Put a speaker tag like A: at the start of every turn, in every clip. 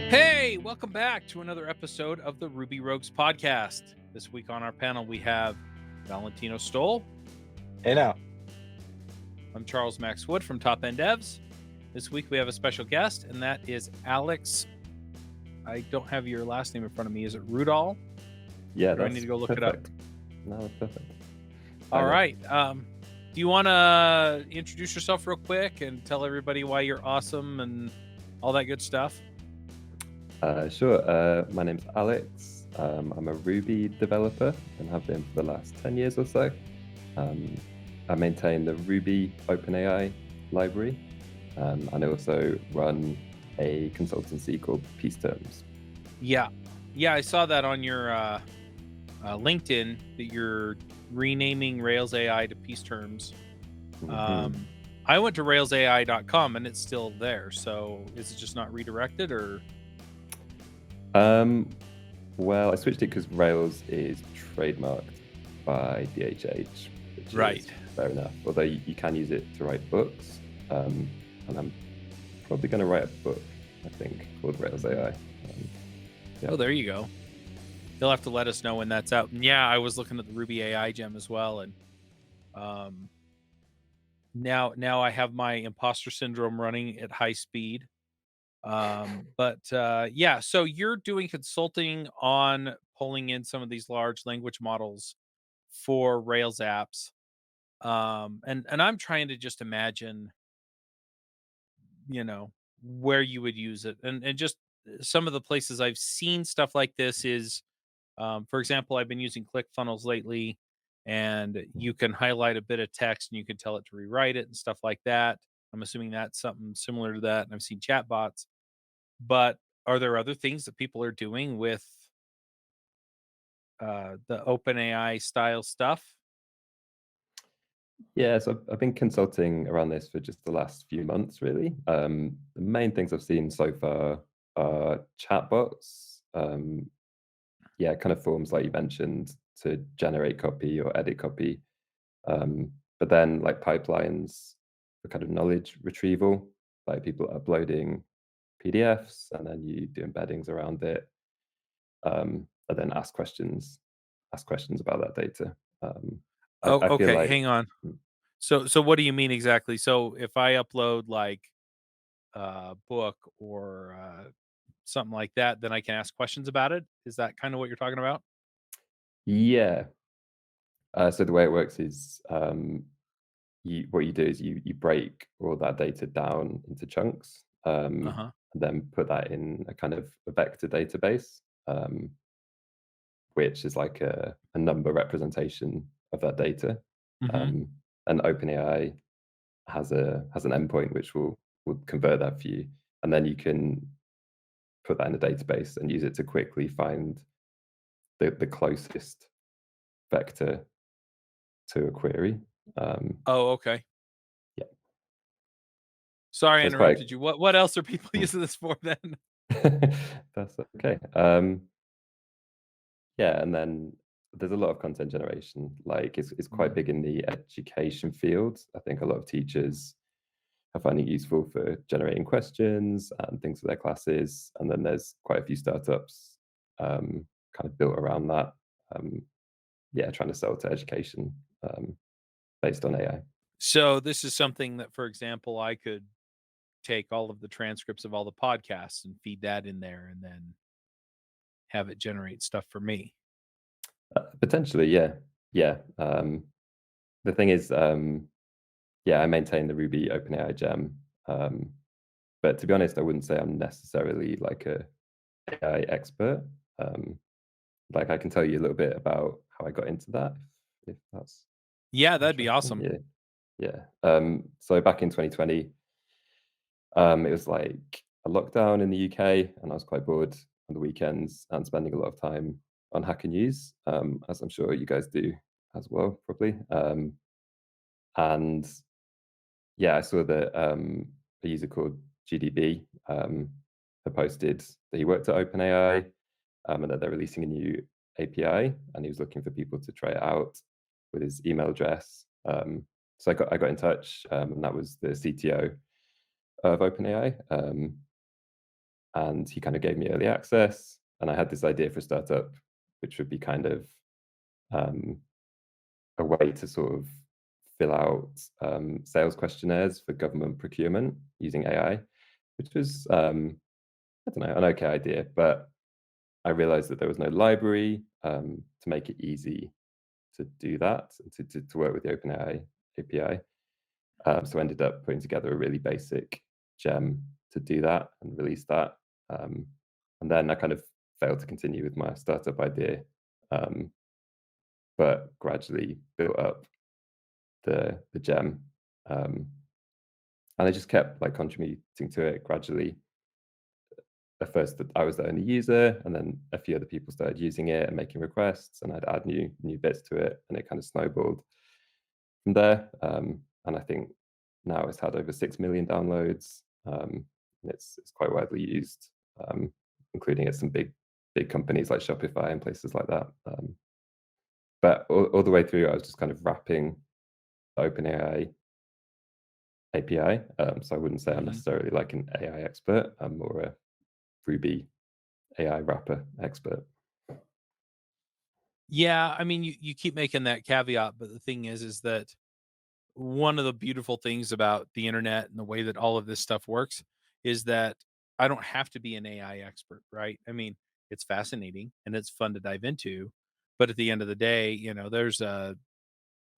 A: Hey, welcome back to another episode of the Ruby Rogues podcast. This week on our panel, we have Valentino Stoll.
B: Hey now.
A: I'm Charles Max Wood from Top End Devs. This week, we have a special guest, and that is Alex. I don't have your last name in front of me. Is it Rudall?
C: Yeah,
A: I need to go look it up.
C: No, that's perfect.
A: All right. Do you want to introduce yourself real quick and tell everybody why you're awesome and all that good stuff?
C: Sure. My name's Alex. I'm a Ruby developer and have been for the last 10 years or so. I maintain the ruby-openai library, and I also run a consultancy called Peaceterms.
A: Yeah, I saw that on your LinkedIn that you're renaming Rails AI to Peaceterms. I went to railsai.com and it's still there. So is it just not redirected or?
C: Well, I switched it because Rails is trademarked by DHH, which is fair enough. Although you can use it to write books, and I'm probably going to write a book, I think, called Rails AI.
A: Yeah. Oh, there you go. You'll have to let us know when that's out. And yeah, I was looking at the Ruby AI gem as well, and now I have my imposter syndrome running at high speed. Yeah, so you're doing consulting on pulling in some of these large language models for Rails apps. And I'm trying to just imagine, where you would use it. And just some of the places I've seen stuff like this is, for example, I've been using ClickFunnels lately, and you can highlight a bit of text and you can tell it to rewrite it and stuff like that. I'm assuming that's something similar to that. And I've seen chatbots. But are there other things that people are doing with the OpenAI style stuff?
C: Yeah, so I've been consulting around this for just the last few months, really. The main things I've seen so far are chatbots. Yeah, kind of forms like you mentioned to generate copy or edit copy. But then like pipelines for kind of knowledge retrieval, like people uploading PDFs and then you do embeddings around it, and then ask questions about that data.
A: Oh,
C: I feel
A: okay.
C: like
A: Hang on. So what do you mean exactly? So if I upload like a book or something like that, then I can ask questions about it. Is that kind of what you're talking about?
C: yeah. So the way it works is what you do is you break all that data down into chunks,
A: Uh huh.
C: and then put that in a kind of a vector database, which is like a number representation of that data.
A: Mm-hmm.
C: And OpenAI has an endpoint which will convert that for you, and then you can put that in a database and use it to quickly find the closest vector to a query.
A: Oh, okay.
C: Yeah,
A: Sorry, I
C: so it's quite.
A: interrupted you. What else are people using this for then?
C: That's okay. Yeah, and then there's a lot of content generation. Like it's quite big in the education field. I think a lot of teachers are finding it useful for generating questions and things for their classes. And then there's quite a few startups kind of built around that. Yeah, trying to sell to education based on AI.
A: So this is something that, for example, I could take all of the transcripts of all the podcasts and feed that in there and then have it generate stuff for me.
C: Potentially, yeah, yeah. The thing is, yeah, I maintain the Ruby OpenAI gem, but to be honest, I wouldn't say I'm necessarily like a AI expert. Um, like I can tell you a little bit about how I got into that, if that's
A: Yeah, that'd be
C: interesting.
A: awesome.
C: Yeah, yeah. So back in 2020, it was like a lockdown in the UK, and I was quite bored on the weekends and spending a lot of time on Hacker News, as I'm sure you guys do as well, probably. And yeah, I saw that a user called GDB had posted that he worked at OpenAI, and that they're releasing a new API, and he was looking for people to try it out with his email address. So I got in touch, and that was the CTO of OpenAI. and he kind of gave me early access. And I had this idea for a startup, which would be kind of um, a way to sort of fill out sales questionnaires for government procurement using AI, which was I don't know, an okay idea, but I realized that there was no library to make it easy to do that, to work with the OpenAI API. So I ended up putting together a really basic gem to do that and release that. Um, and then I kind of failed to continue with my startup idea, um, but gradually built up the gem. Um, and I just kept like contributing to it gradually. At first, I was the only user, and then a few other people started using it and making requests, and I'd add new bits to it, and it kind of snowballed from there. And I think now it's had over 6 million downloads. And it's quite widely used, including at some big companies like Shopify and places like that. But all the way through, I was just kind of wrapping the OpenAI API. So I wouldn't say I'm
A: Hmm.
C: necessarily like an AI expert. I'm more a Ruby AI wrapper expert.
A: Yeah, I mean, you keep making that caveat, but the thing is that one of the beautiful things about the internet and the way that all of this stuff works is that I don't have to be an AI expert, right? I mean, it's fascinating and it's fun to dive into, but at the end of the day, there's an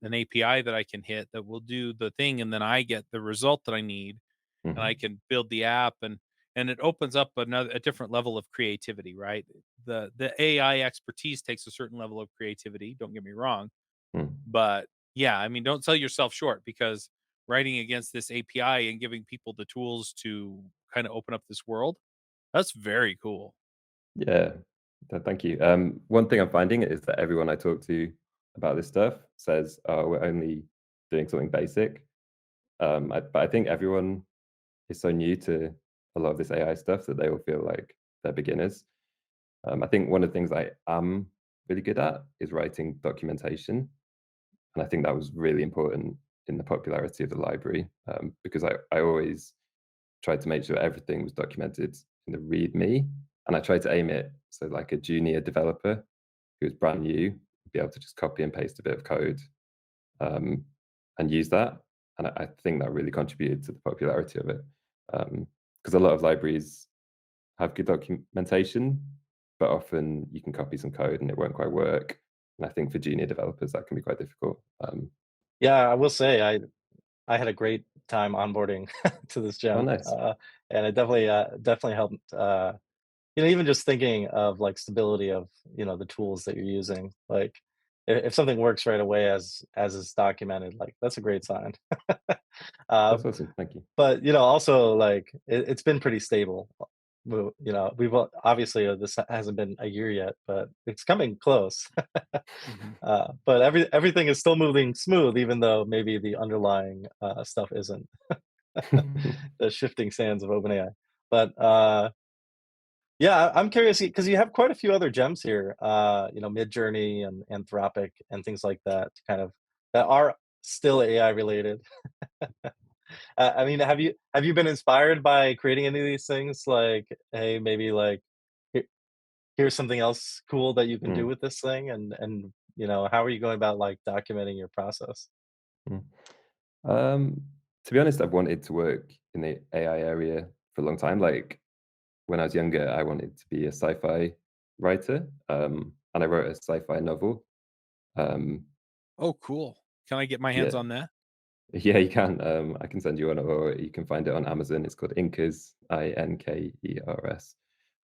A: API that I can hit that will do the thing, and then I get the result that I need, and I
C: Mhm.
A: can build the app, and it opens up a different level of creativity, right? The AI expertise takes a certain level of creativity. Don't get me wrong,
C: Mm.
A: but yeah, I mean, don't sell yourself short because writing against this API and giving people the tools to kind of open up this world, that's very cool.
C: Yeah. Thank you. One thing I'm finding is that everyone I talk to about this stuff says, "Oh, we're only doing something basic." But I think everyone is so new to a lot of this AI stuff that they all feel like they're beginners. I think one of the things I am really good at is writing documentation, and I think that was really important in the popularity of the library, because I always tried to make sure everything was documented in the README, and I tried to aim it so like a junior developer who was brand new would be able to just copy and paste a bit of code, um, and use that. And I think that really contributed to the popularity of it, because a lot of libraries have good documentation, but often you can copy some code and it won't quite work. And I think for junior developers that can be quite difficult.
B: Yeah, I will say I had a great time onboarding to this
C: Oh,
B: gem,
C: nice.
B: and it definitely helped. Even just thinking of like stability of the tools that you're using. Like if something works right away as is documented, like that's a great sign. uh,
C: That's awesome. Thank you.
B: but also like it's been pretty stable. We've obviously this hasn't been a year yet, but it's coming close.
A: Mhm.
B: But everything is still moving smooth, even though maybe the underlying stuff isn't. The shifting sands of OpenAI. But yeah, I'm curious because you have quite a few other gems here. Midjourney and Anthropic and things like that, kind of that are still AI related. I mean, have you been inspired by creating any of these things? Like, hey, maybe like "Here- here's something else cool that you can do
C: Mm,
B: with this thing, and how are you going about like documenting your process?
C: mm. Um, to be honest, I've wanted to work in the AI area for a long time. Like when I was younger, I wanted to be a sci-fi writer, and I wrote a sci-fi novel. Um,
A: Oh, cool. Can I get my hands
C: yeah,
A: on that?
C: yeah, you can. I can send you one, or you can find it on Amazon. It's called Inkers, Inkers.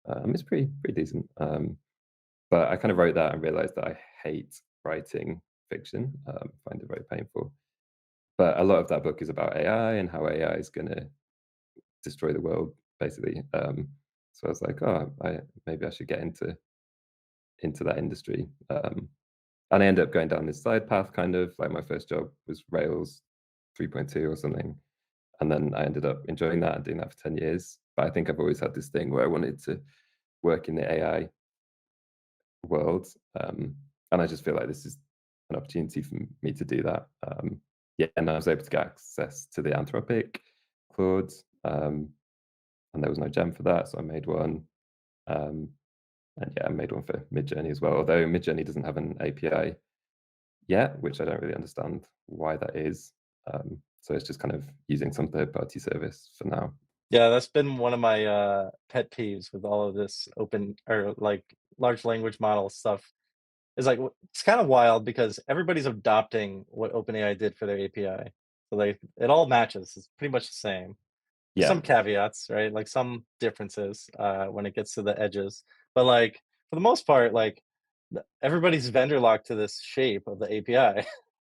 C: It's pretty decent. But I kind of wrote that and realized that I hate writing fiction. Find it very painful. But a lot of that book is about AI and how AI is going to destroy the world, basically. So I was like, oh, maybe I should get into that industry. And I ended up going down this side path, kind of like my first job was Rails 3.2 or something. And then I ended up enjoying that and doing that for 10 years. But I think I've always had this thing where I wanted to work in the AI world. And I just feel like this is an opportunity for me to do that. Yeah, and I was able to get access to the Anthropic Claude. and there was no gem for that, so I made one. And yeah, I made one for Midjourney as well, although Midjourney doesn't have an API yet, which I don't really understand why that is. So it's just kind of using some third-party service for now.
B: Yeah, that's been one of my pet peeves with all of this open or like large language model stuff. Is like it's kind of wild because everybody's adopting what OpenAI did for their API. So like it all matches. It's pretty much the same. There's
C: Yeah.
B: some caveats, right? Like some differences when it gets to the edges. But like for the most part, like everybody's vendor locked to this shape of the API,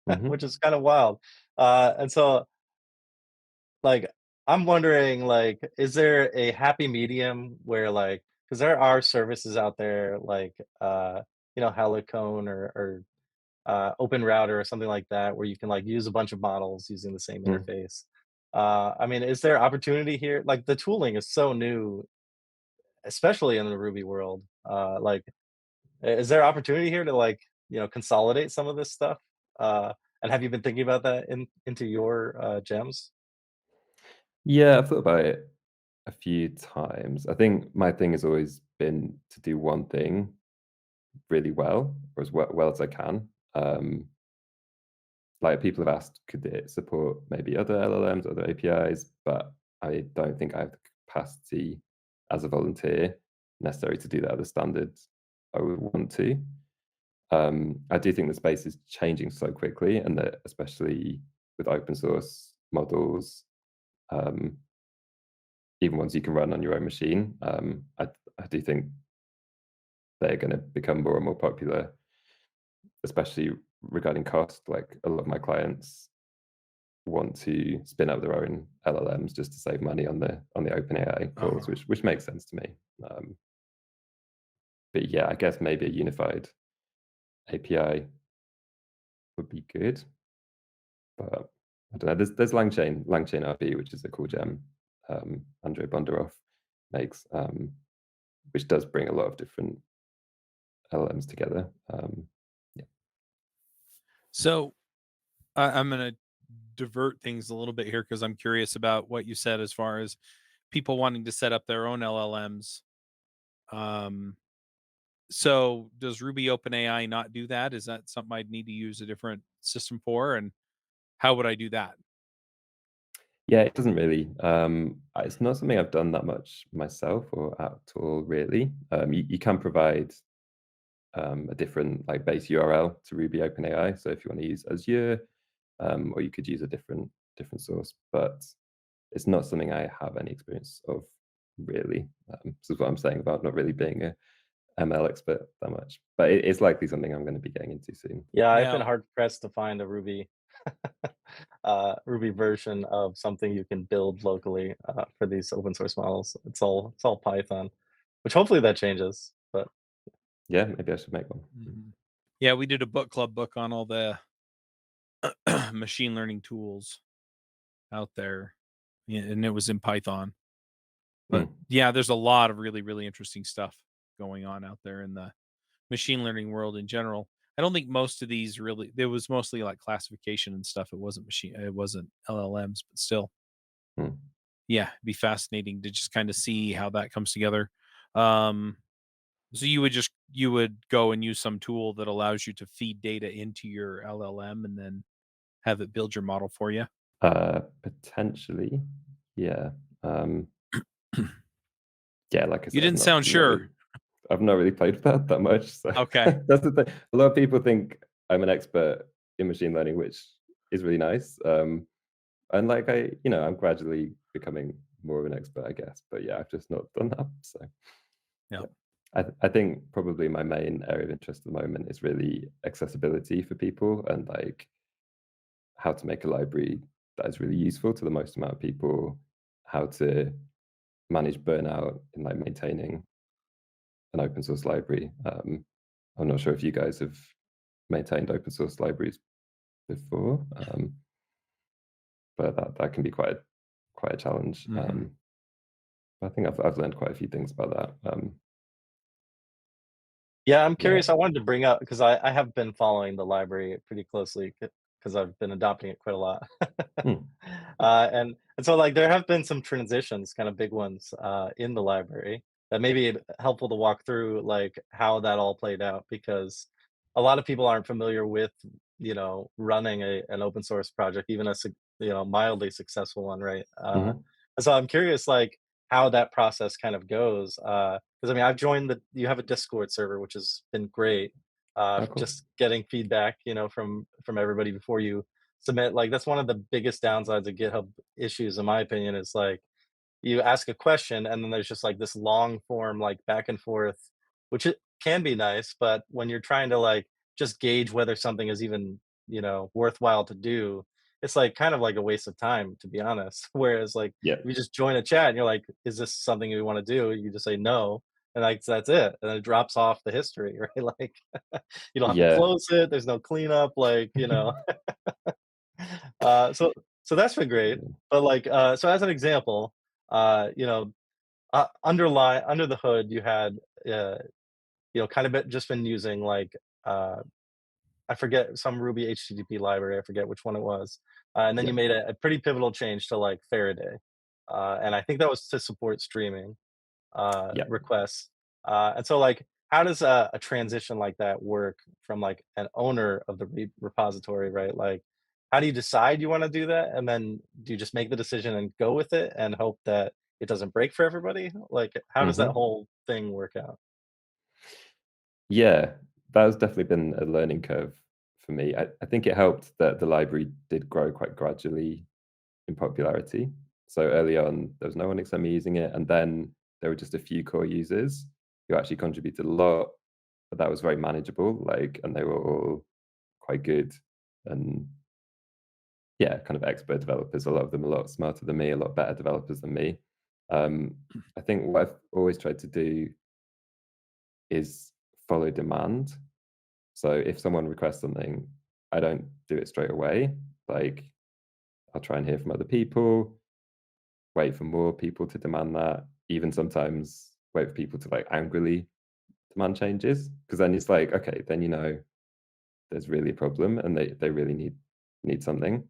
C: Hmm.
B: which is kind of wild. And so like I'm wondering, like, is there a happy medium where like because there are services out there like Helicone or Open Router or something like that where you can like use a bunch of models using the same
C: Mm.
B: interface. I mean, is there opportunity here? Like the tooling is so new, especially in the Ruby world. Like, is there opportunity here to like consolidate some of this stuff? And have you been thinking about that into your gems?
C: Yeah, I've thought about it a few times. I think my thing has always been to do one thing really well, or as well as I can. Like people have asked, could it support maybe other LLMs, other APIs? But I don't think I have the capacity as a volunteer necessary to do that at the standards I would want to. I do think the space is changing so quickly, and that especially with open source models, um, even ones you can run on your own machine, I do think they're going to become more and more popular, especially regarding cost. Like a lot of my clients want to spin up their own LLMs just to save money on the OpenAI calls,
A: Uh-huh.
C: which makes sense to me. But yeah, I guess maybe a unified API would be good. But I don't know. There's LangChain RB, which is a cool gem. Andrei Bondaroff makes, which does bring a lot of different LLMs together. Yeah.
A: So I'm going to divert things a little bit here because I'm curious about what you said as far as people wanting to set up their own LLMs. Um, so does Ruby OpenAI not do that? Is that something I'd need to use a different system for? And how would I do that?
C: Yeah, it doesn't really. It's not something I've done that much myself or at all, really. You can provide a different like base URL to Ruby OpenAI. So if you want to use Azure, or you could use a different source, but it's not something I have any experience of really. This is what I'm saying about not really being a ML expert that much, but it's likely something I'm going to be getting into soon.
B: Yeah, I've been
A: Now,
B: hard pressed to find a Ruby Ruby version of something you can build locally for these open source models. It's all Python, which hopefully that changes. But
C: Yeah, maybe I should make one.
A: mhm. Yeah, we did a book club book on all the machine learning tools out there, and it was in Python. But
C: Mm,
A: yeah, there's a lot of really, really interesting stuff going on out there in the machine learning world in general. I don't think most of these really, there was mostly like classification and stuff. It wasn't LLMs, but still,
C: mm.
A: yeah, it'd be fascinating to just kind of see how that comes together. Um, so you would go and use some tool that allows you to feed data into your LLM and then have it build your model for you.
C: Potentially, yeah. Um, yeah, like I
A: You
C: said,
A: didn't sound sure.
C: I've not really played with that much. So
A: Okay.
C: that's the thing. A lot of people think I'm an expert in machine learning, which is really nice. And like I'm gradually becoming more of an expert, I guess. But yeah, I've just not done that. So
A: Yeah.
C: yeah. I think probably my main area of interest at the moment is really accessibility for people and like how to make a library that is really useful to the most amount of people, how to manage burnout in like maintaining an open source library. I'm not sure if you guys have maintained open source libraries before, but that can be quite a challenge.
A: Mhm.
C: I think I've learned quite a few things about that.
B: yeah, I'm
C: Yeah.
B: curious. I wanted to bring up because I have been following the library pretty closely because I've been adopting it quite a lot.
C: Hmm.
B: And so like there have been some transitions, kind of big ones, in the library that may be helpful to walk through, like how that all played out, because a lot of people aren't familiar with, running an open source project, even a mildly successful one, right?
C: Hmm.
B: And so I'm curious, like how that process kind of goes. Because I mean, I've joined you have a Discord server, which has been great.
C: Oh, cool.
B: Just getting feedback, from everybody before you submit. Like that's one of the biggest downsides of GitHub issues, in my opinion, is like you ask a question and then there's just like this long form, like back and forth, which it can be nice, but when you're trying to like just gauge whether something is even, worthwhile to do, it's like kind of like a waste of time, to be honest. Whereas like
C: Yeah.
B: if you just join a chat and you're like, is this something you want to do? You just say no. And like that's it. And it drops off the history, right? Like you don't have to
C: Yeah.
B: close it, there's no cleanup, like, so that's been great. But like, so as an example, under the hood, you had, uh, kind of just been using like, uh, I forget, some Ruby HTTP library. I forget which one it was, and then
C: Yeah.
B: you made a pretty pivotal change to like Faraday, and I think that was to support streaming
C: Yeah.
B: requests. And so, like, how does a transition like that work from like an owner of the repository, right? Like, how do you decide you want to do that, and then do you just make the decision and go with it and hope that it doesn't break for everybody? Like, how does that
C: Hmm.
B: whole thing work out?
C: Yeah, that has definitely been a learning curve for me. I think it helped that the library did grow quite gradually in popularity. So early on, there was no one except me using it, and then there were just a few core users who actually contributed a lot, but that was very manageable, like, and they were all quite good and yeah, kind of expert developers. A lot of them a lot smarter than me, a lot better developers than me. Um, I think what I've always tried to do is follow demand. So if someone requests something, I don't do it straight away. Like I'll try and hear from other people, wait for more people to demand that, even sometimes wait for people to like angrily demand changes. Because then it's like, okay, then there's really a problem and they really need something.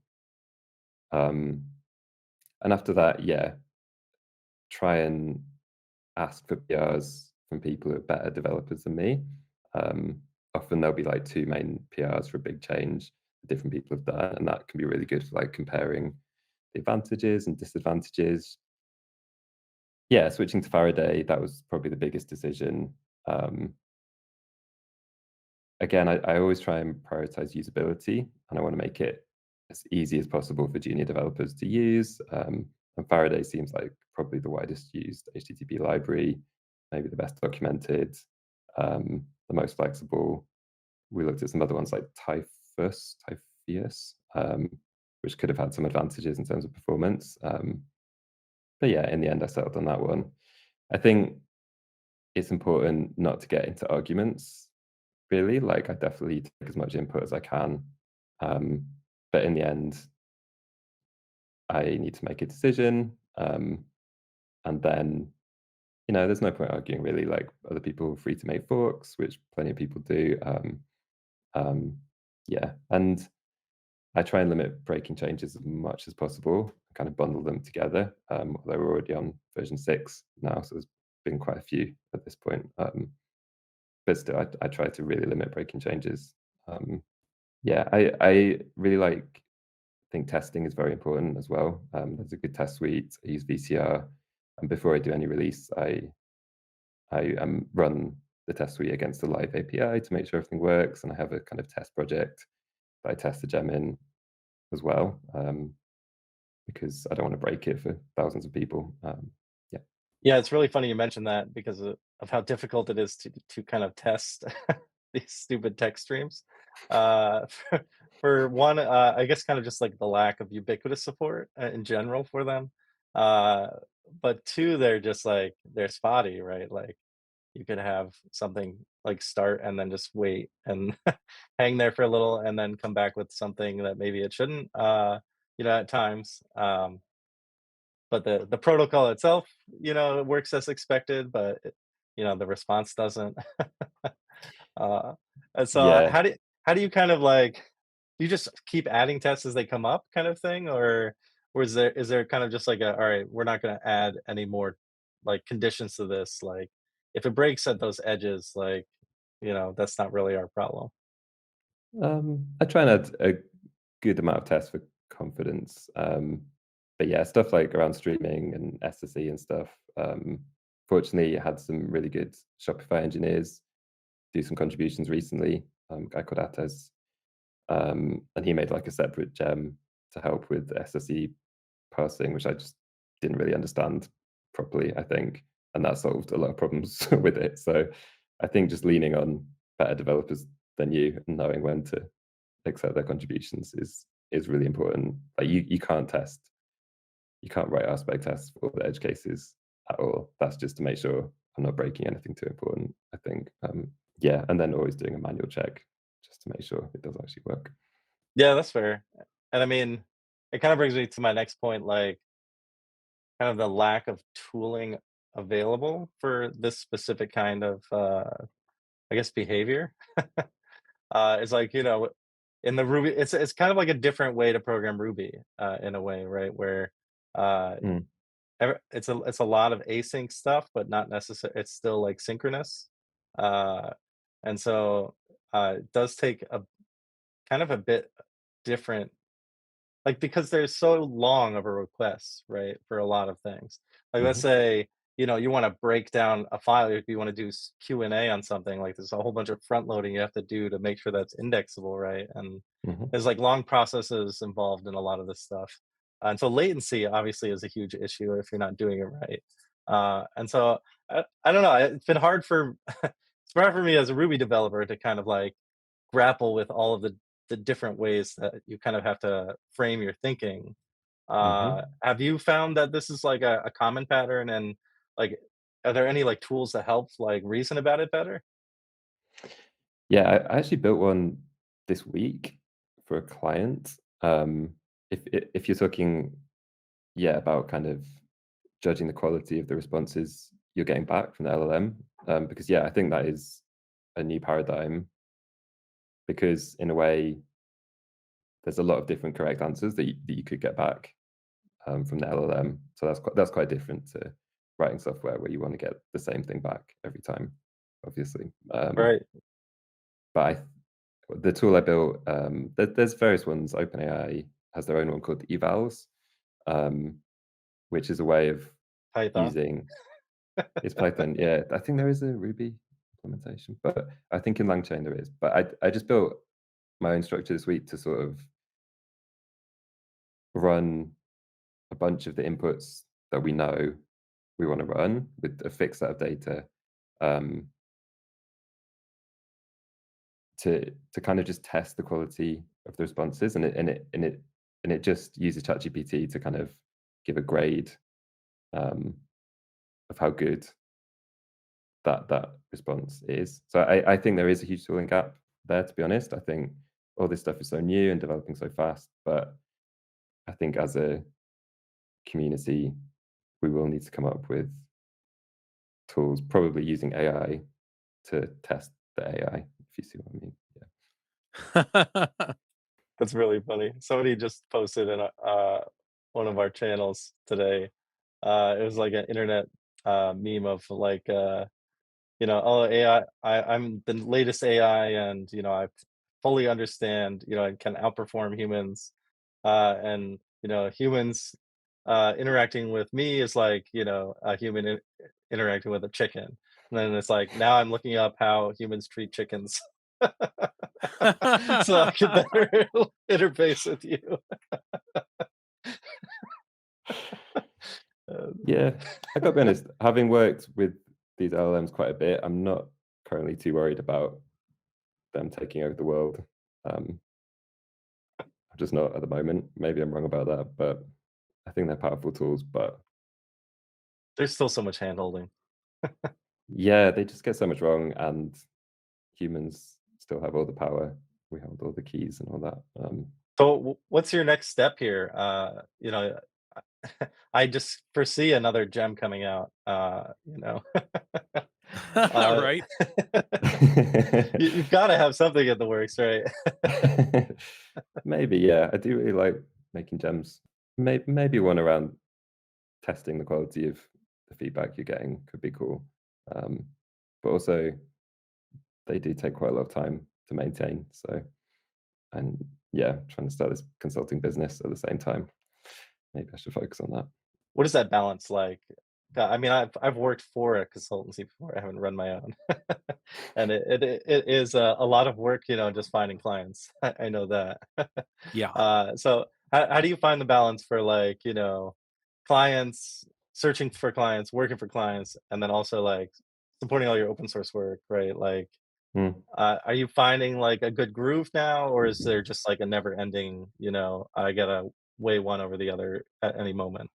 C: Um, and after that, yeah, try and ask for PRs from people who are better developers than me. Um, Often there'll be like two main PRs for a big change that different people have done, and that can be really good for like comparing the advantages and disadvantages. Yeah, switching to Faraday, that was probably the biggest decision. Um, Again, I always try and prioritize usability, and I want to make it as easy as possible for junior developers to use. And Faraday seems like probably the widest used HTTP library, maybe the best documented, the most flexible. We looked at some other ones like Typhus, which could have had some advantages in terms of performance. But yeah, in the end, I settled on that one. I think it's important not to get into arguments, really. Like, I definitely take as much input as I can. Um, but in the end, I need to make a decision. And then, there's no point arguing, really. Like, other people are free to make forks, which plenty of people do. Um, yeah. And I try and limit breaking changes as much as possible, kind of bundle them together. Although we're already on version 6 now, so there's been quite a few at this point. But still, I try to really limit breaking changes. Yeah, I really think testing is very important as well. There's a good test suite. I use VCR, and before I do any release, I run the test suite against the live API to make sure everything works, and I have a kind of test project that I test the gem in as well, because I don't want to break it for thousands of people. Yeah.
B: Yeah, it's really funny you mentioned that because of how difficult it is to kind of test these stupid tech streams. For one, I guess kind of just like the lack of ubiquitous support in general for them. Uh, but two, they're just like they're spotty, right? Like you could have something like start and then just wait and hang there for a little and then come back with something that maybe it shouldn't. At times. But the protocol itself, it works as expected, but the response doesn't. uh, and so
C: Yeah.
B: how do you kind of like you just keep adding tests as they come up kind of thing? Or is there kind of just like a, all right, we're not gonna add any more like conditions to this, like if it breaks at those edges, like, that's not really our problem.
C: I try and add a good amount of tests for confidence. But yeah, stuff like around streaming and SSE and stuff. Fortunately, I had some really good Shopify engineers do some contributions recently. Guy called Ates, and he made like a separate gem to help with SSE parsing, which I just didn't really understand properly, I think, and that solved a lot of problems with it. So I think just leaning on better developers than you and knowing when to accept their contributions is really important. Like you can't test, you can't write aspect tests for all the edge cases at all. That's just to make sure I'm not breaking anything too important, I think. Yeah, and then always doing a manual check just to make sure it does actually work.
B: Yeah, that's fair. And I mean, it kind of brings me to my next point, like kind of the lack of tooling available for this specific kind of I guess behavior. It's like, in the Ruby, it's kind of like a different way to program Ruby, in a way, right? Where uh
C: Mm,
B: it's a lot of async stuff, but not necessarily, it's still like synchronous. Uh and so it does take a kind of a bit different, like, because there's so long of a request, right, for a lot of things. Like, let's
C: mhm,
B: say, you wanna break down a file, if you wanna do Q&A on something, like, there's a whole bunch of front loading you have to do to make sure that's indexable, right? And
C: mhm,
B: there's, like, long processes involved in a lot of this stuff. And so latency obviously is a huge issue if you're not doing it right. And so I don't know, it's been hard for it's hard for me as a Ruby developer to kind of, like, grapple with all of the different ways that you kind of have to frame your thinking.
C: mhm.
B: Have you found that this is like a common pattern, and like, are there any like tools that help like reason about it better?
C: Yeah, I actually built one this week for a client. If you're talking, yeah, about kind of judging the quality of the responses you're getting back from the LLM, because yeah, I think that is a new paradigm because in a way there's a lot of different correct answers that you could get back from the LLM. So that's quite different to writing software where you want to get the same thing back every time, obviously.
B: Right.
C: But the tool I built, there's various ones. OpenAI has their own one called evals, um, which is a way of
B: Python.
C: using it's Python. Yeah, I think there is a Ruby implementation, but I think in LangChain there is. But I just built my own structure this week to sort of run a bunch of the inputs that we know we want to run with a fixed set of data, um, to kind of just test the quality of the responses, and it just uses ChatGPT to kind of give a grade, um, of how good that response is. So I think there is a huge tooling gap there, to be honest. I think all this stuff is so new and developing so fast, but I think as a community, we will need to come up with tools, probably using AI to test the AI, if you see what I mean. Yeah.
B: That's really funny. Somebody just posted in one of our channels today. It was like an internet meme of like oh, AI, I'm the latest AI, and I fully understand, and can outperform humans. And humans interacting with me is like, a human interacting with a chicken. And then it's like, now I'm looking up how humans treat chickens so I can better interface with you. Um,
C: Yeah, I gotta be honest, having worked with these LLMs quite a bit, I'm not currently too worried about them taking over the world. Um, I'm just not at the moment. Maybe I'm wrong about that, but I think they're powerful tools. But
B: there's still so much handholding.
C: yeah, they just get so much wrong, and humans still have all the power. We hold all the keys and all that.
B: So what's your next step here? I just foresee another gem coming out. Uh,
A: Right?
B: you've got to have something in the works, right?
C: Maybe, yeah. I do really like making gems. Maybe one around testing the quality of the feedback you're getting could be cool. Um, but also they do take quite a lot of time to maintain. So, and yeah, trying to start this consulting business at the same time. Maybe I should focus on that.
B: What is that balance like? I mean, I've worked for a consultancy before. I haven't run my own, and it is a lot of work, just finding clients. I know that.
A: Yeah.
B: So how do you find the balance for like, clients, searching for clients, working for clients, and then also like supporting all your open source work, right? Like,
C: Mm.
B: are you finding like a good groove now, or is there just like a never ending, I gotta weigh one over the other at any moment?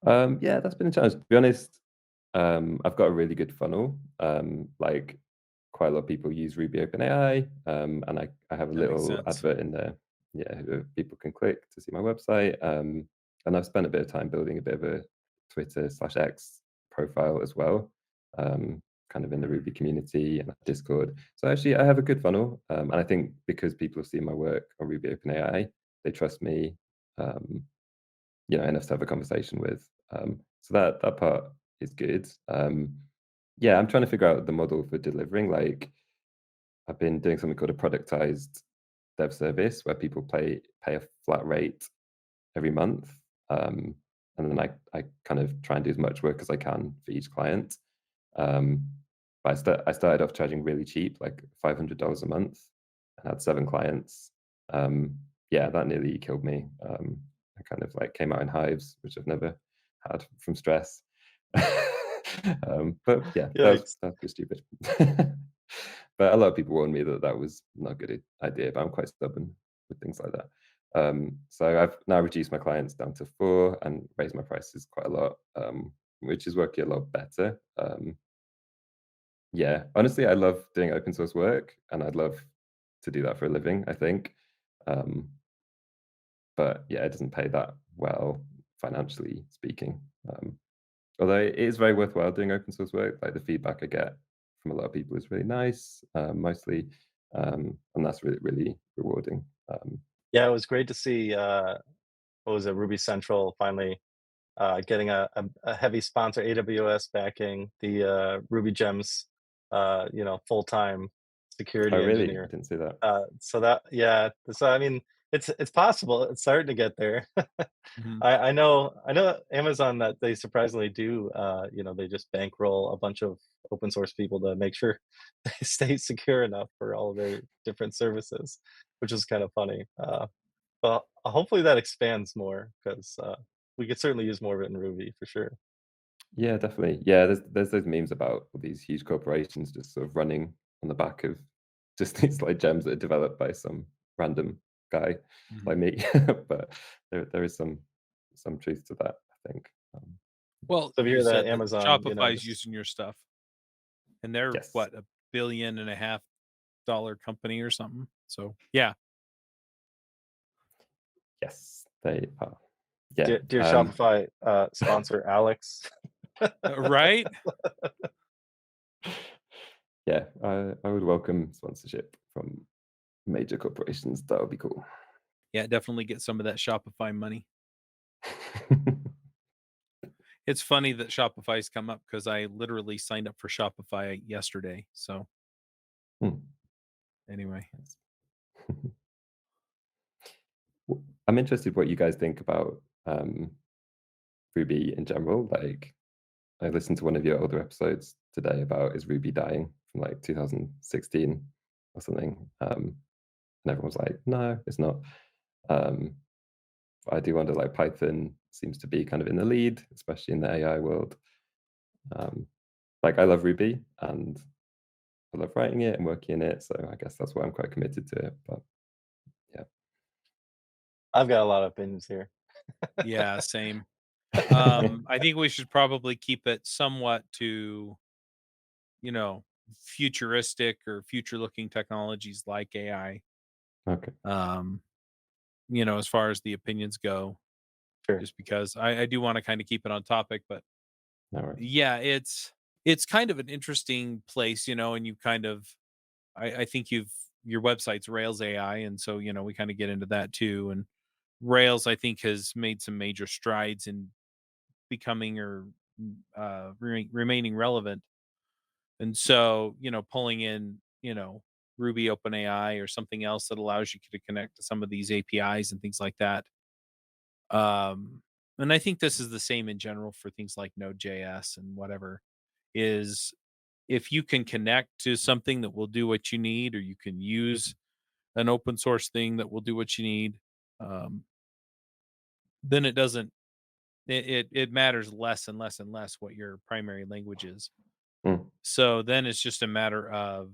C: Yeah, that's been a challenge. To be honest, I've got a really good funnel. Like quite a lot of people use ruby-openai, and I have a
A: That makes
C: little
A: sense.
C: advert in there, yeah, people can click to see my website. And I've spent a bit of time building a bit of a Twitter/X profile as well, kind of in the Ruby community and Discord. So actually, I have a good funnel, and I think because people have seen my work on ruby-openai, they trust me. Um, enough to have a conversation with. So that part is good. Yeah, I'm trying to figure out the model for delivering. Like, I've been doing something called a productized dev service where people pay a flat rate every month, um, and then I kind of try and do as much work as I can for each client. Um, but I started off charging really cheap, like $500 a month, and had 7 clients. Yeah, that nearly killed me. I kind of like came out in hives, which I've never had from stress. But yeah,
B: Yikes.
C: that's pretty stupid. But a lot of people warned me that that was not a good idea. But I'm quite stubborn with things like that. So I've now reduced my clients down to 4 and raised my prices quite a lot, which is working a lot better. Yeah, honestly, I love doing open source work, and I'd love to do that for a living, I think. Um, but yeah, it doesn't pay that well financially speaking. Although it is very worthwhile doing open source work. Like the feedback I get from a lot of people is really nice, mostly, and that's really really rewarding.
B: Yeah, it was great to see, what was it, Ruby Central finally getting a heavy sponsor, AWS backing the Ruby Gems, full-time
C: Oh,
B: security
C: really? I
B: engineer.
C: didn't see that.
B: So that, yeah, so I mean, it's possible. It's starting to get there.
A: Mhm.
B: I know Amazon that they surprisingly do. They just bankroll a bunch of open source people to make sure they stay secure enough for all of their different services, which is kind of funny. But hopefully that expands more because we could certainly use more of it in Ruby for sure.
C: Yeah, definitely. Yeah, there's those memes about all these huge corporations just sort of running on the back of just these like gems that are developed by some random guy
A: Mhm.
C: like me. But there is some truth to that, I think.
A: Well,
B: So if
A: you
B: you're the
A: said that
B: Amazon,
A: Shopify's
B: just
A: using your stuff, and they're
C: Yes,
A: what, $1.5 billion company or something. So yeah,
C: yes, they are. Yeah,
B: dear Shopify sponsor Alex.
A: right?
C: yeah. I would welcome sponsorship from major corporations. That would be cool.
A: Yeah, definitely get some of that Shopify money. It's funny that Shopify's come up because I literally signed up for Shopify yesterday. So
C: Hmm,
A: anyway,
C: nice. I'm interested what you guys think about Ruby in general. Like, I listened to one of your older episodes today about is Ruby dying from like 2016 or something, and everyone's like, no, it's not. Um, I do wonder, like, Python seems to be kind of in the lead, especially in the AI world. Um, like, I love Ruby and I love writing it and working in it, so I guess that's why I'm quite committed to it. But yeah,
B: I've got a lot of opinions here.
A: yeah, same. I think we should probably keep it somewhat to, you know, futuristic or future looking technologies like AI.
C: okay,
A: Um, as far as the opinions go,
B: Sure.
A: just because I do want to kind of keep it on topic, but
C: no worries.
A: yeah, it's it's kind of an interesting place, and you kind of, I think your website's Rails AI, and so we kind of get into that too. And Rails, I think, has made some major strides in becoming or remaining relevant. And so, pulling in, Ruby OpenAI or something else that allows you to connect to some of these APIs and things like that. Um, and I think this is the same in general for things like Node.js and whatever, is if you can connect to something that will do what you need, or you can use an open source thing that will do what you need, um, then it doesn't, it matters less and less and less what your primary language is.
C: Mm,
A: So then it's just a matter of,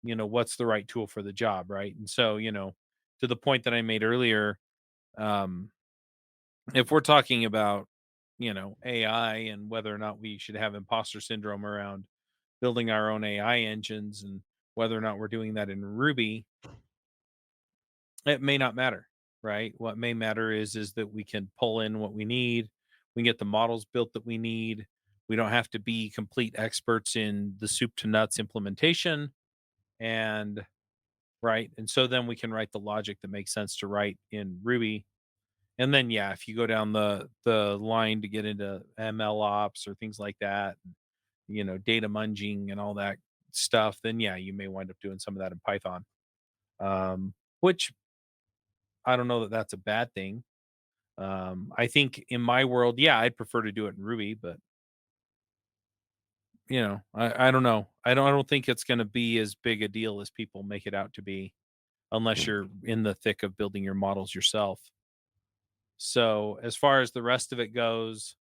A: what's the right tool for the job, right? And so, to the point that I made earlier, um, if we're talking about, AI and whether or not we should have imposter syndrome around building our own AI engines and whether or not we're doing that in Ruby, it may not matter, right? What may matter is that we can pull in what we need, we can get the models built that we need. We don't have to be complete experts in the soup to nuts implementation, and right? And so then we can write the logic that makes sense to write in Ruby. And then yeah, if you go down the line to get into ML ops or things like that, data munging and all that stuff, then yeah, you may wind up doing some of that in Python. Which I don't know that that's a bad thing. I think in my world, yeah, I'd prefer to do it in Ruby, but I don't know. I don't think it's going to be as big a deal as people make it out to be, unless
C: mm,
A: you're in the thick of building your models yourself. So as far as the rest of it goes,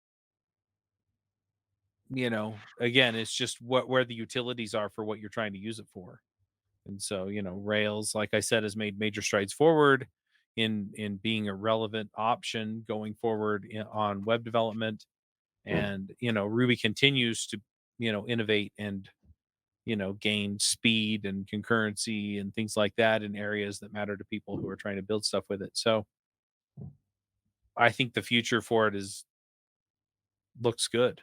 A: again, it's just where the utilities are for what you're trying to use it for. And so, Rails, like I said, has made major strides forward in being a relevant option going forward on web development.
C: mm,
A: And Ruby continues to innovate and gain speed and concurrency and things like that in areas that matter to people who are trying to build stuff with it. So I think the future for it is looks good.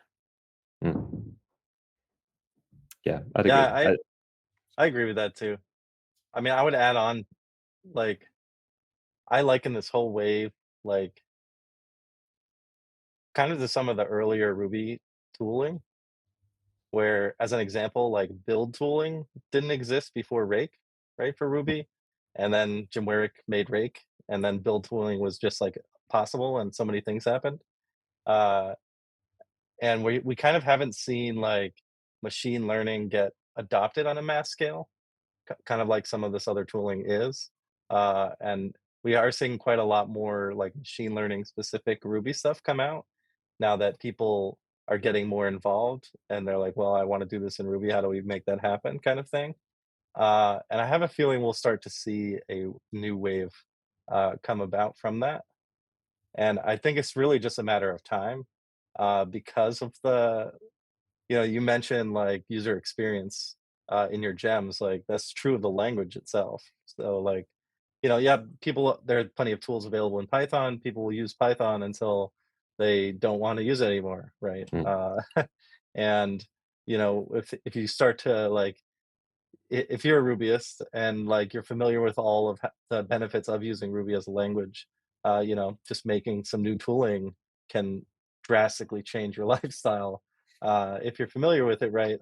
C: mm. Yeah, I'd
B: Yeah,
C: agree.
B: I agree with that too. I mean, I would add on, like, I liken this whole wave, like, kind of to some of the earlier Ruby tooling, where, as an example, like, build tooling didn't exist before Rake, right, for Ruby, and then Jim Werik made Rake, and then build tooling was just, like, possible, and so many things happened. Uh, and we kind of haven't seen, like, machine learning get adopted on a mass scale, kind of like some of this other tooling is. And we are seeing quite a lot more like machine learning specific Ruby stuff come out now that people are getting more involved and they're like, well, I want to do this in Ruby. How do we make that happen? Kind of thing. And I have a feeling we'll start to see a new wave come about from that. And I think it's really just a matter of time because of the you mentioned, like, user experience, in your gems, like, that's true of the language itself. So, like, yeah, there are plenty of tools available in Python. People will use Python until they don't wanna use it anymore, right?
C: Mm,
B: And, if you start to, like, if you're a Rubyist and like you're familiar with all of the benefits of using Ruby as a language, just making some new tooling can drastically change your lifestyle if you're familiar with it, right?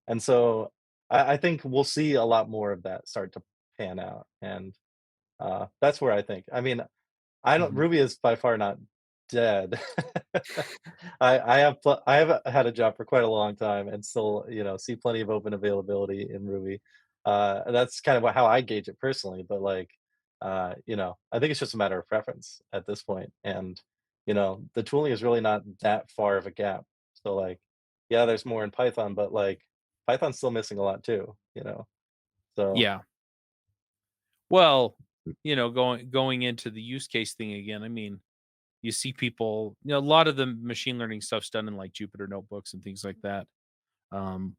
B: And so I think we'll see a lot more of that start to pan out, and that's where I think. I mean, I don't
A: Mhm.
B: Ruby is by far not dead. I have had a job for quite a long time and still, see plenty of open availability in Ruby. That's kind of how I gauge it personally, but like, I think it's just a matter of preference at this point. And, the tooling is really not that far of a gap. So like, yeah, there's more in Python, but like Python's still missing a lot too. So
A: Yeah. Well, going into the use case thing again, I mean, you see people, a lot of the machine learning stuff's done in like Jupyter notebooks and things like that.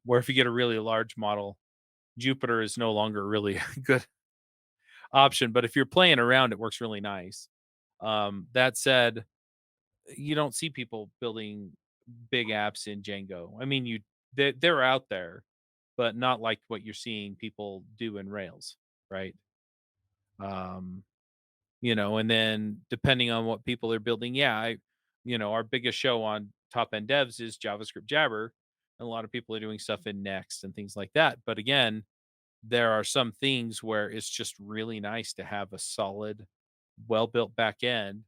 A: Where if you get a really large model, Jupyter is no longer really a good option. But if you're playing around, it works really nice. That said, you don't see people building big apps in Django. I mean, they're out there, but not like what you're seeing people do in Rails, right? Um, and then depending on what people are building, yeah, our biggest show on top end devs is JavaScript Jabber, and a lot of people are doing stuff in Next and things like that. But again, there are some things where it's just really nice to have a solid, well built back end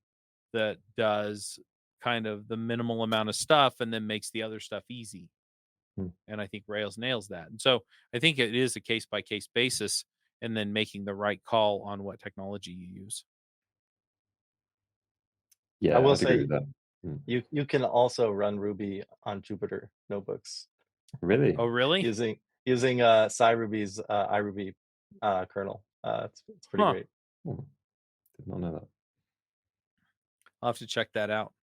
A: that does kind of the minimal amount of stuff and then makes the other stuff easy.
C: Mm.
A: And I think Rails nails that. And so I think it is a case by case basis and then making the right call on what technology you use.
B: I
C: Yeah,
B: will
C: I'd agree
B: say
C: with that. Mm.
B: you can also run Ruby on Jupyter notebooks
C: Really?
A: Oh, really?
B: using SciRuby's iRuby kernel. It's pretty
A: Huh.
B: great.
C: Hmm, did not know that.
A: I'll have to check that out.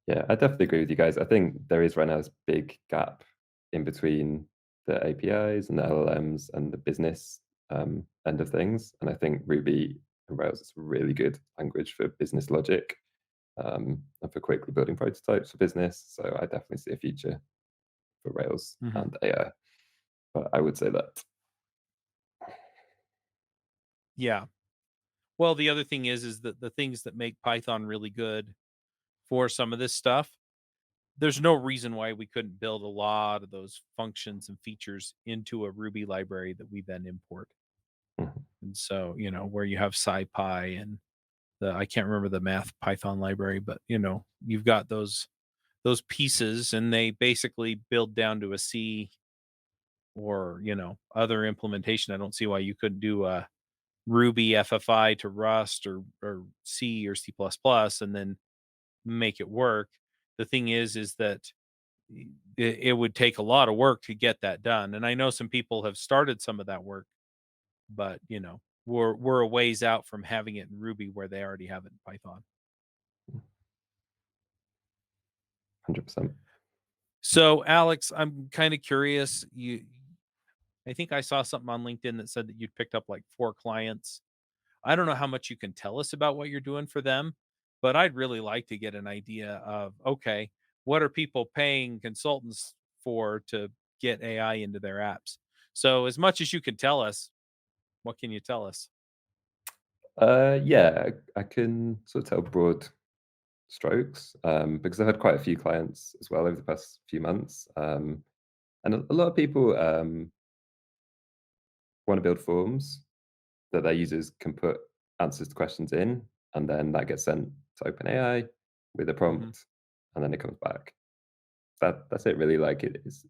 C: Yeah, I definitely agree with you guys. I think there is right now this big gap in between the APIs and the LLMs and the business end of things. And I think Ruby and Rails is a really good language for business logic and for quickly building prototypes for business. So I definitely see a future for Rails
A: Mhm.
C: and AI. But I would say that.
A: Yeah. Well, the other thing is that the things that make Python really good for some of this stuff, there's no reason why we couldn't build a lot of those functions and features into a Ruby library that we then import.
C: Mhm.
A: And so, where you have SciPy and I can't remember the math Python library, but you've got those pieces and they basically build down to a C or, other implementation. I don't see why you couldn't do a Ruby FFI to Rust or C or C++ and then make it work. The thing is that it would take a lot of work to get that done. And I know some people have started some of that work, but we're a ways out from having it in Ruby where they already have it in Python.
C: 100%.
A: So Alex, I'm kind of curious. I think I saw something on LinkedIn that said that you'd picked up like 4 clients. I don't know how much you can tell us about what you're doing for them, but I'd really like to get an idea of, okay, what are people paying consultants for to get AI into their apps? So as much as you can tell us, what can you tell us?
C: Yeah, I can sort of tell broad strokes because I've had quite a few clients as well over the past few months. And a lot of people want to build forms that their users can put answers to questions in, and then that gets sent to OpenAI with a
A: Mhm.
C: prompt, and then it comes back. That's it really. Like it is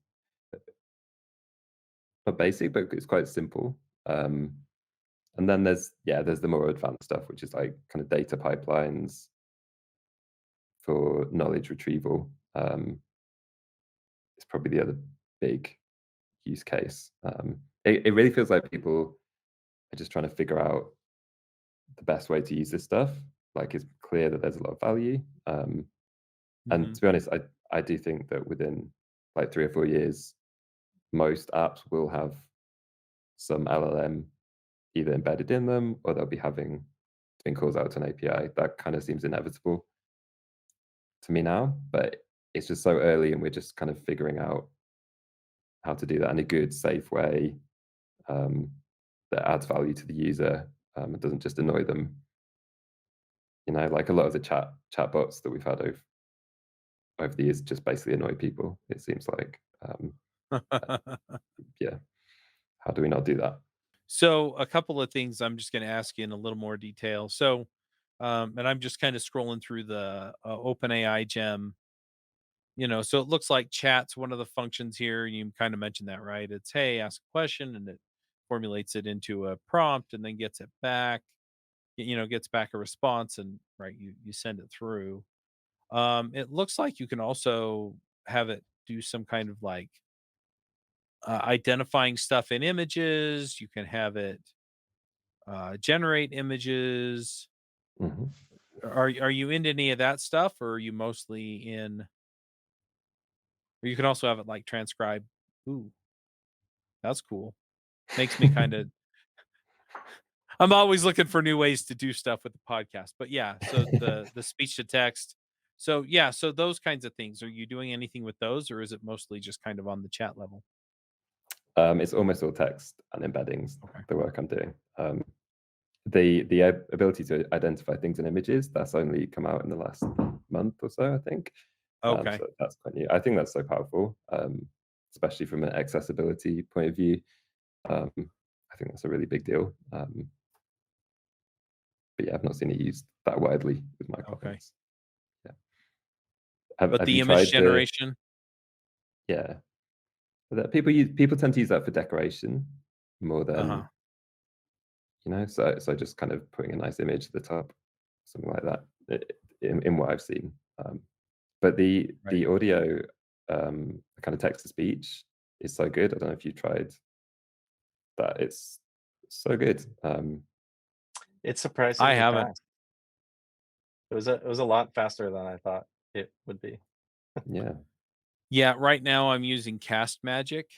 C: not basic, but it's quite simple. And then there's the more advanced stuff, which is like kind of data pipelines for knowledge retrieval. It's probably the other big use case. It really feels like people are just trying to figure out the best way to use this stuff. Like it's clear that there's a lot of value. And
A: Mhm.
C: to be honest, I do think that within like 3 or 4 years, most apps will have some LLM either embedded in them or they'll be having doing calls out to an API. That kind of seems inevitable to me now, but it's just so early and we're just kind of figuring out how to do that in a good, safe way um, that adds value to the user and doesn't just annoy them. Like a lot of the chatbots that we've had over the years just basically annoy people. It seems like, yeah. How do we not do that?
A: So a couple of things I'm just going to ask you in a little more detail. So, and I'm just kind of scrolling through the OpenAI gem. So it looks like chat's one of the functions here. You kind of mentioned that, right? It's hey, ask a question, and it formulates it into a prompt, and then gets it back. Gets back a response, and right, you send it through. It looks like you can also have it do some kind of like identifying stuff in images. You can have it generate images.
C: Mhm.
A: Are you into any of that stuff, or are you mostly in? Or you can also have it like transcribe. Ooh, that's cool. Makes me kind of. I'm always looking for new ways to do stuff with the podcast. But yeah, so the speech to text, So yeah, so those kinds of things. Are you doing anything with those, or is it mostly just kind of on the chat level?
C: It's almost all text and embeddings,
A: Okay.
C: the work I'm doing. The ability to identify things in images, that's only come out in the last month or so, I think.
A: Okay.
C: So that's quite new. I think that's so powerful, especially from an accessibility point of view. Um, I think that's a really big deal. But yeah, I've not seen it used that widely with my
A: Okay.
C: clients. Yeah.
A: But
C: Have
A: the
C: you
A: image
C: tried the
A: generation.
C: yeah. People tend to use that for decoration more
A: Uh-huh.
C: than, so just kind of putting a nice image at the top, something like that, in what I've seen. But
A: Right.
C: the audio, kind of text to speech is so good. I don't know if you tried that. It's so good.
B: It's
A: I
B: surprisingly
A: haven't.
B: fast. It was a lot faster than I thought it would be.
C: Yeah.
A: Yeah, right now I'm using Cast Magic.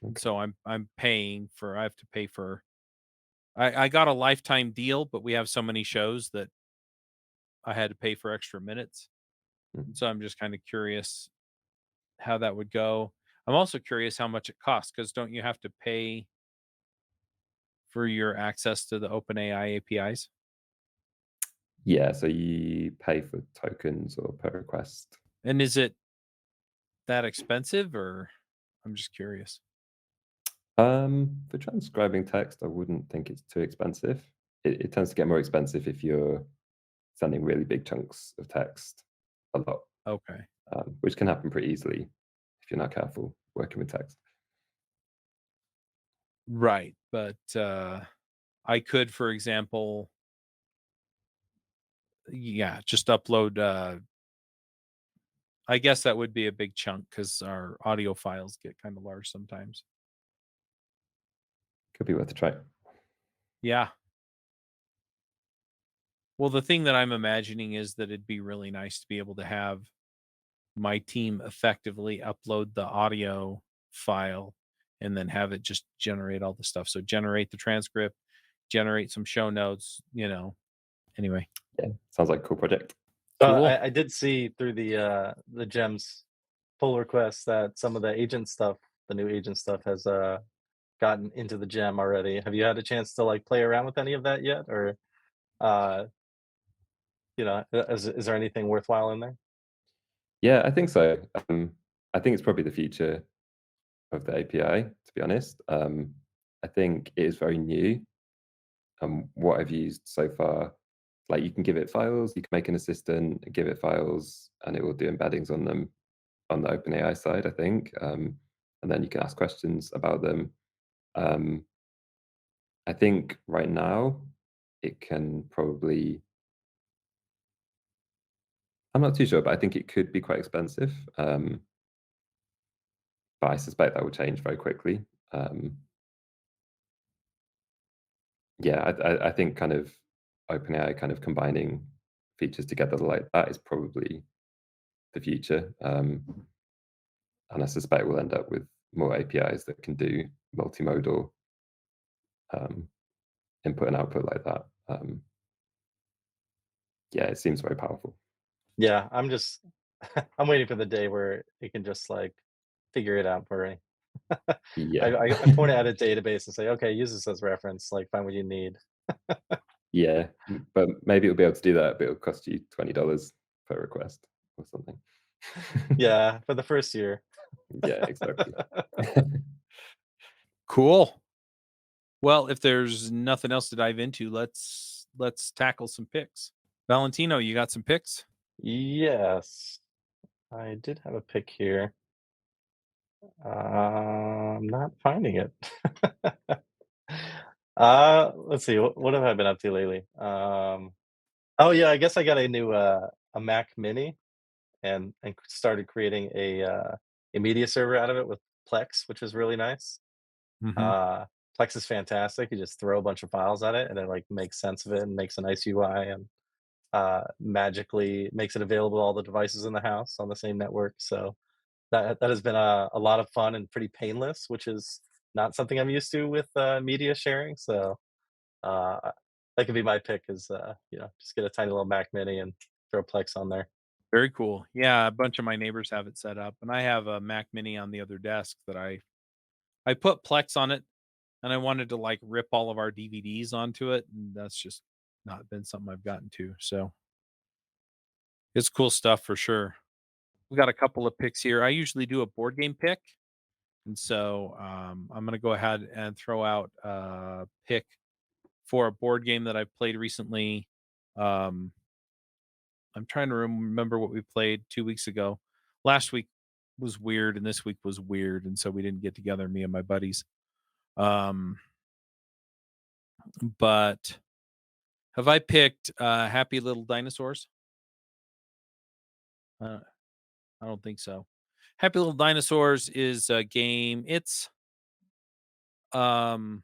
C: Okay.
A: So I'm paying for I have to pay for I got a lifetime deal, but we have so many shows that I had to pay for extra minutes.
C: Mhm.
A: And so I'm just kind of curious how that would go. I'm also curious how much it costs because don't you have to pay for your access to the OpenAI APIs?
C: Yeah, so you pay for tokens or per request.
A: And is it that expensive or I'm just curious.
C: For transcribing text, I wouldn't think it's too expensive. It tends to get more expensive if you're sending really big chunks of text a lot,
A: Okay.
C: which can happen pretty easily if you're not careful working with text.
A: Right. But I could, for example, yeah, just upload I guess that would be a big chunk because our audio files get kind of large sometimes.
C: Could be worth a try.
A: Yeah. Well, the thing that I'm imagining is that it'd be really nice to be able to have my team effectively upload the audio file and then have it just generate all the stuff. So generate the transcript, generate some show notes. Anyway,
C: Yeah, sounds like a cool project.
A: cool.
B: I did see through the gems pull requests that some of the agent stuff, the new agent stuff, has gotten into the gem already. Have you had a chance to like play around with any of that yet, or uh, is there anything worthwhile in there?
C: Yeah, I think so. I think it's probably the future of the API, to be honest. I think it is very new. What I've used so far, like you can give it files, you can make an assistant, give it files, and it will do embeddings on them on the OpenAI side, I think. And then you can ask questions about them. Um, I think right now it can probably, I'm not too sure, but I think it could be quite expensive. But I suspect that will change very quickly. Um, yeah, I think kind of OpenAI kind of combining features together like that is probably the future. And I suspect we'll end up with more APIs that can do multimodal um, input and output like that. Yeah, it seems very powerful.
B: Yeah, I'm just I'm waiting for the day where it can just like figure it out for me.
C: Yeah.
B: I point at a database and say, okay, use this as reference, like find what you need.
C: Yeah, but maybe it'll be able to do that, but it'll cost you $20 per request or something.
B: Yeah, for the first year.
C: Yeah, exactly.
A: Cool. Well, if there's nothing else to dive into, let's tackle some picks. Valentino, you got some picks?
B: Yes, I did have a pick here. I'm not finding it. Let's see. What have I been up to lately? Oh yeah, I guess I got a Mac Mini and started creating a media server out of it with Plex, which is really nice.
A: Mhm.
B: Uh, Plex is fantastic. You just throw a bunch of files at it, and it like makes sense of it and makes a nice UI and magically makes it available to all the devices in the house on the same network. So that has been a lot of fun and pretty painless, which is not something I'm used to with media sharing. So uh, that could be my pick is just get a tiny little Mac Mini and throw Plex on there.
A: Very cool. Yeah, a bunch of my neighbors have it set up, and I have a Mac Mini on the other desk that I put Plex on it, and I wanted to like rip all of our DVDs onto it, and that's just not been something I've gotten to. So it's cool stuff for sure. We got a couple of picks here. I usually do a board game pick, and so I'm going to go ahead and throw out a pick for a board game that I've played recently. Um, I'm trying to remember what we played 2 weeks ago. Last week was weird, and this week was weird, and so we didn't get together, me and my buddies. Um, but have I picked Happy Little Dinosaurs? Uh, I don't think so. Happy Little Dinosaurs is a game. Um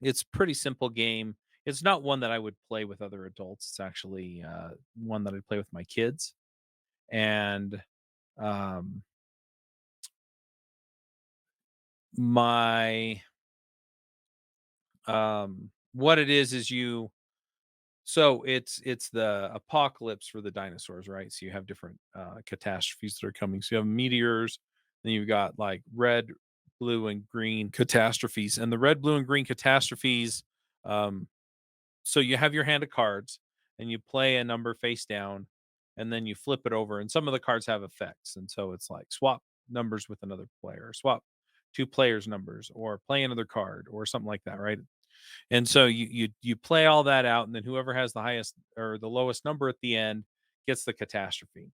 A: it's pretty simple game. It's not one that I would play with other adults. It's actually one that I play with my kids. And um my what it is you so it's the apocalypse for the dinosaurs, right? So you have different catastrophes that are coming. So you have meteors, then you've got like red, blue, and green catastrophes. And the red, blue, and green catastrophes, um, so you have your hand of cards and you play a number face down and then you flip it over. And some of the cards have effects. And so it's like swap numbers with another player, swap two players' numbers, or play another card or something like that, right? And so you play all that out, and then whoever has the highest or the lowest number at the end gets the catastrophe.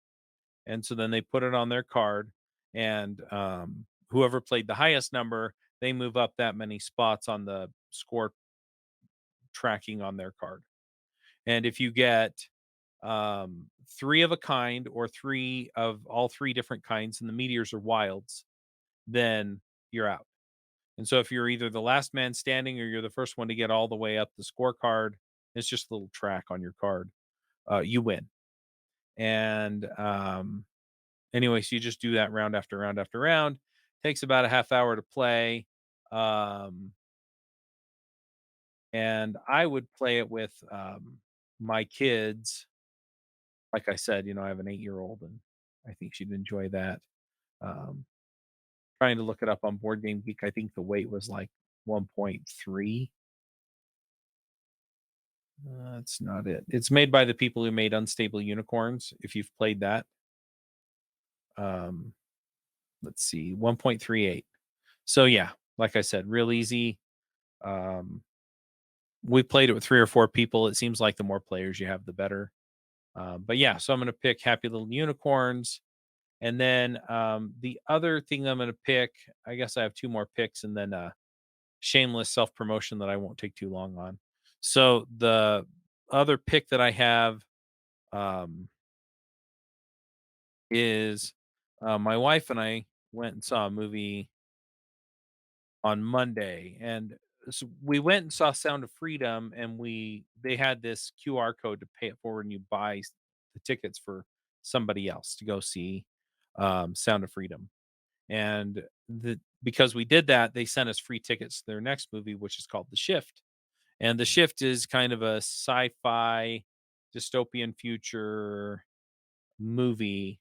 A: And so then they put it on their card, and whoever played the highest number, they move up that many spots on the score tracking on their card. And if you get three of a kind or three of all three different kinds, and the meteors are wilds, then you're out. And so if you're either the last man standing or you're the first one to get all the way up the scorecard, it's just a little track on your card. You win. And anyway, so you just do that round after round after round. Takes about a half hour to play. Um, and I would play it with my kids. Like I said, I have an 8-year-old, and I think she'd enjoy that. Um, trying to look it up on Board Game Geek, I think the weight was like 1.3. That's not it. It's made by the people who made Unstable Unicorns. If you've played that, um, let's see, 1.38. So yeah, like I said, real easy. Um, we played it with 3 or 4 people. It seems like the more players you have, the better. But yeah, so I'm going to pick Happy Little Unicorns. And then the other thing I'm going to pick, I guess I have 2 more picks, and then shameless self promotion that I won't take too long on. So the other pick that I have um, is my wife and I went and saw a movie on Monday, and so we went and saw Sound of Freedom, and they had this QR code to pay it forward, and you buy the tickets for somebody else to go see Sound of Freedom. And because we did that, they sent us free tickets to their next movie, which is called The Shift. And The Shift is kind of a sci-fi dystopian future movie,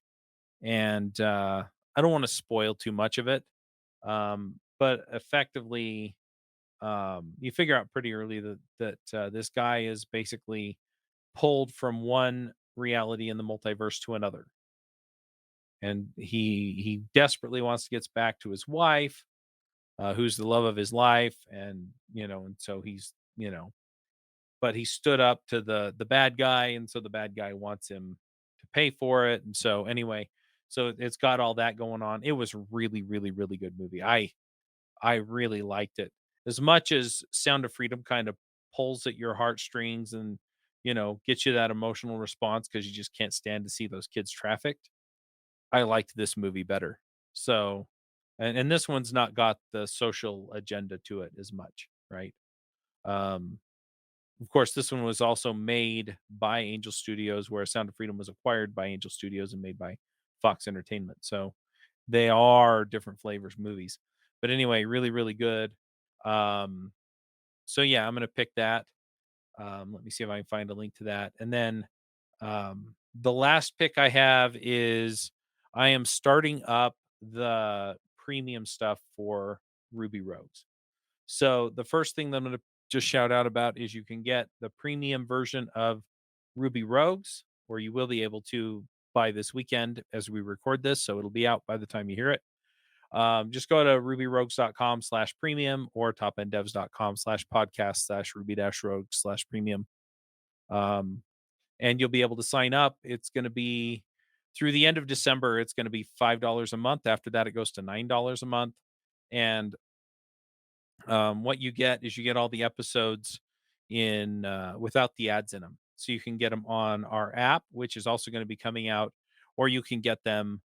A: and I don't want to spoil too much of it. But effectively, you figure out pretty early that this guy is basically pulled from one reality in the multiverse to another, and he desperately wants to get back to his wife, who's the love of his life, and and so he's but he stood up to the bad guy, and so the bad guy wants him to pay for it. And so anyway, so it's got all that going on. It was a really, really, really good movie. I really liked it. As much as Sound of Freedom kind of pulls at your heartstrings and gets you that emotional response because you just can't stand to see those kids trafficked. I liked this movie better. So, and this one's not got the social agenda to it as much, right? Um, of course, this one was also made by Angel Studios, where Sound of Freedom was acquired by Angel Studios and made by Fox Entertainment. So they are different flavors movies. But anyway, really, really good. Um, so yeah, I'm gonna pick that. Let me see if I can find a link to that. And then The last pick I have is I am starting up the premium stuff for Ruby Rogues. So the first thing that I'm going to just shout out about is you can get the premium version of Ruby Rogues, or you will be able to by this weekend as we record this. So it'll be out by the time you hear it. Just go to rubyrogues.com/premium or topenddevs.com/podcast/ruby-rogues/premium. Um, and you'll be able to sign up. It's going to be through the end of December. It's going to be $5 a month. After that, it goes to $9 a month. And what you get is you get all the episodes in without the ads in them, so you can get them on our app, which is also going to be coming out, or you can get them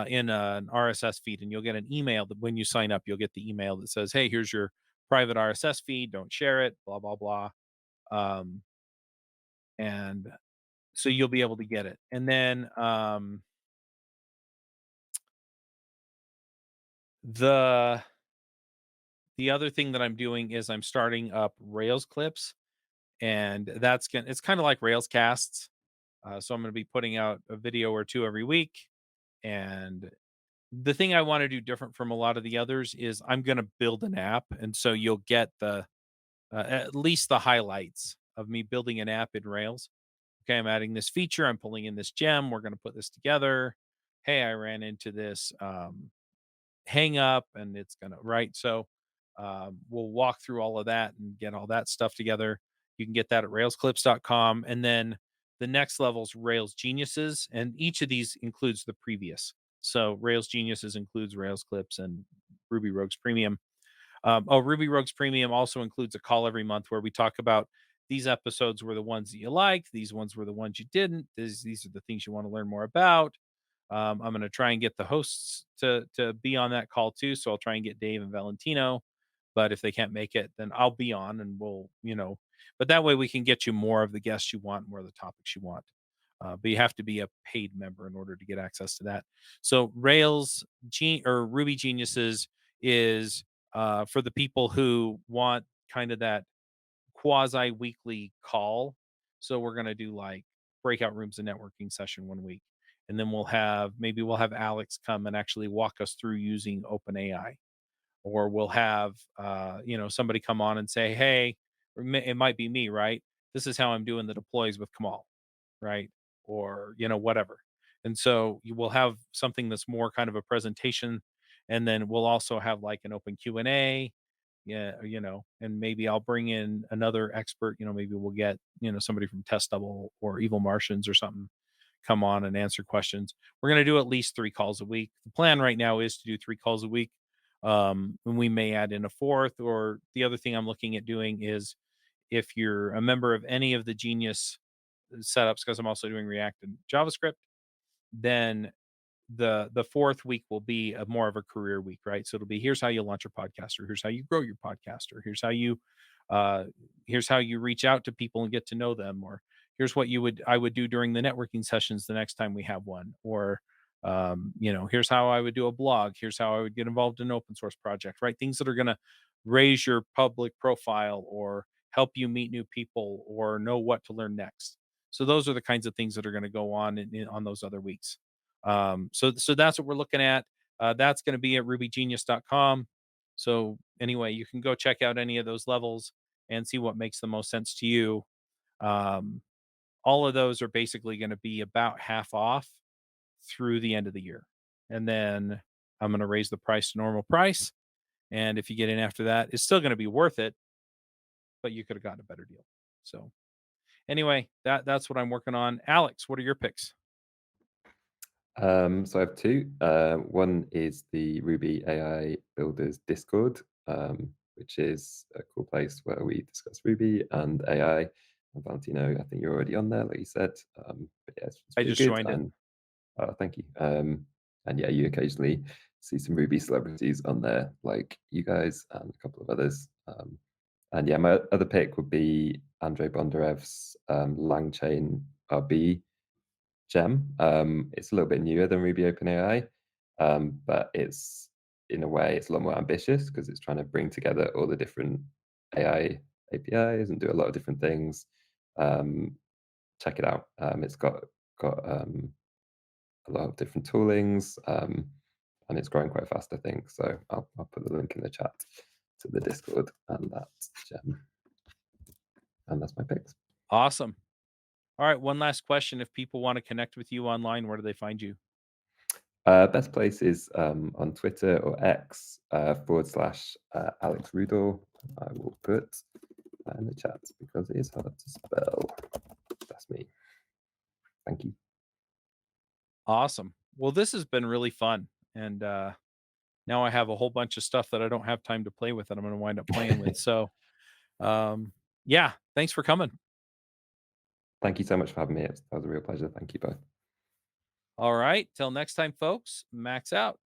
A: in an RSS feed, and you'll get an email that when you sign up, you'll get the email that says, "Hey, here's your private RSS feed. Don't share it." Blah blah blah. Um, and so you'll be able to get it, and then the the other thing that I'm doing is I'm starting up Rails clips, and it's kind of like Rails casts. So I'm going to be putting out a video or two every week. And the thing I want to do different from a lot of the others is I'm going to build an app, and so you'll get the at least the highlights of me building an app in Rails. Okay, I'm adding this feature. I'm pulling in this gem. We're going to put this together. Hey, I ran into this hang up, and it's gonna right. So we'll walk through all of that and get all that stuff together. You can get that at railsclips.com. And then the next level's Rails Geniuses, and each of these includes the previous. So Rails Geniuses includes Rails Clips and Ruby Rogues Premium. Ruby Rogues Premium also includes a call every month where we talk about these episodes were the ones that you liked, these ones were the ones you didn't. These are the things you want to learn more about. I'm going to try and get the hosts to be on that call too. So I'll try and get Dave and Valentino. But if they can't make it, then I'll be on, and but that way we can get you more of the guests you want, more of the topics you want. But you have to be a paid member in order to get access to that. So or Ruby Geniuses is for the people who want kind of that quasi weekly call. So we're going to do like breakout rooms and networking session one week. And then we'll have Alex come and actually walk us through using OpenAI, or we'll have somebody come on and say, "Hey," it might be me, right? "This is how I'm doing the deploys with Kamal," right? Or whatever. And so you will have something that's more kind of a presentation, and then we'll also have like an open Q&A. Yeah, and maybe I'll bring in another expert. Maybe we'll get somebody from Test Double or Evil Martians or something come on and answer questions. We're going to do at least 3 calls a week. The plan right now is to do 3 calls a week. And we may add in a fourth. Or the other thing I'm looking at doing is, if you're a member of any of the Genius setups, because I'm also doing React and JavaScript, then the fourth week will be a more of a career week, right? So it'll be, here's how you launch your podcast, or here's how you grow your podcast, or uh here's how you reach out to people and get to know them, or here's what I would do during the networking sessions the next time we have one, or here's how I would do a blog, here's how I would get involved in an open source project, right? Things that are going to raise your public profile or help you meet new people or know what to learn next. So those are the kinds of things that are going to go on on those other weeks. So that's what we're looking at. That's going to be at rubygenius.com. So anyway, you can go check out any of those levels and see what makes the most sense to you. Um, all of those are basically going to be about half off through the end of the year. And then I'm going to raise the price to normal price. And if you get in after that, it's still going to be worth it, but you could have gotten a better deal. So anyway, that's what I'm working on. Alex, what are your picks?
C: So I have two. One is the Ruby AI Builders Discord, which is a cool place where we discuss Ruby and AI. And Valentino, I think you're already on there, like you said. But yeah, it's
A: I
C: really
A: just
C: good.
A: joined it.
C: And thank you. And yeah, you occasionally see some Ruby celebrities on there, like you guys and a couple of others. And yeah, my other pick would be Andrei Bondarev's LangChain RB gem. It's a little bit newer than ruby-openai, but it's, in a way, it's a lot more ambitious because it's trying to bring together all the different AI APIs and do a lot of different things. check it out. It's got a lot of different toolings, and it's growing quite fast, I think. So I'll put the link in the chat to the Discord and that gem. And that's my picks.
A: Awesome. All right, one last question. If people want to connect with you online, where do they find you?
C: Best place is on Twitter or X / Alex Rudall. I will put that in the chat because it is hard to spell. That's me. Thank you.
A: Awesome. Well, this has been really fun. And now I have a whole bunch of stuff that I don't have time to play with that I'm going to wind up playing with. So, yeah, thanks for coming.
C: Thank you so much for having me. That was a real pleasure. Thank you both.
A: All right. Till next time, folks, Max out.